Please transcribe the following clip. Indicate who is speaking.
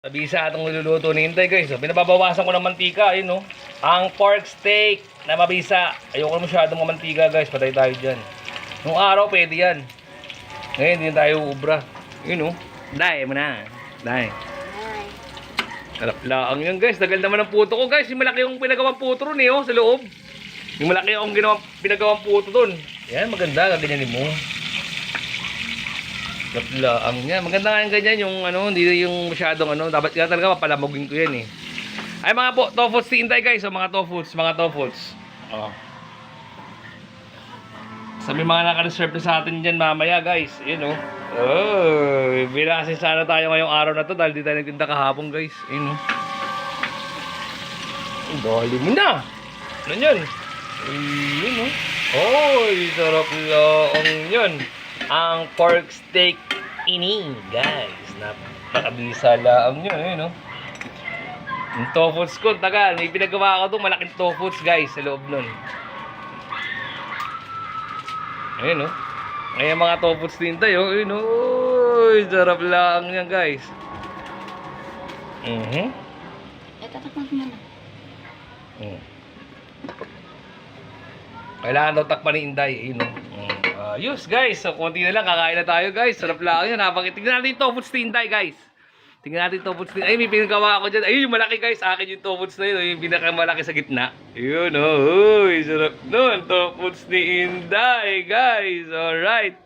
Speaker 1: Sabisa itong niluluto ni Inday guys. So, pinababawasan ko ng mantika. Ayun, no? Ang pork steak na mabisa. Ayoko masyadong mamantika guys. Patay tayo dyan. Nung araw pwede yan. Ngayon hindi tayo ubra. Ayun, no? Dahil mo na. Dahil. Laang yan guys. Tagal naman ng puto ko guys. Yung malaki yung pinagawang puto ron sa loob. Yung malaki yung pinagawang puto dun. Yan, maganda. Gaganyanin mo. Laang yan. Maganda nga yung ganyan. Yung hindi yung masyadong dapat nga talaga mapalamogin ko yan Ay mga po, tofuts ni Inday guys. So mga tofuts. Oh. Sabi mga naka-reserve na sa atin dyan mamaya guys. Yun binasin sana tayo ngayong araw na to dahil di tayo nagtinda kahapon guys. Yun dali mo na. Ano yun? Yun Oy, sarap laang yun. Ang pork steak ini guys. Napakabisa laang yun. Yung tofuts ko, tagal. May pinagawa ko itong malaking tofuts guys sa loob nun. Ayun Ngayon mga tofuts din tayo. Ayun Uy, sarap lang yan guys.
Speaker 2: Tatakpan ko muna.
Speaker 1: Kailangan daw takpan ni Inday. Ayun Ayos guys. So konti na lang. Kakain na tayo guys. Sarap lang yan. Tingnan natin yung tofuts ni Inday guys. Tingnan natin yung tofuts ni Ay, may pinagawa ako dyan. Ayun yung malaki guys. Akin yung tofuts na yun. Yung pinakamalaki sa gitna. Ayun Uy, sarap nun. Tofuts ni Inday guys. Alright.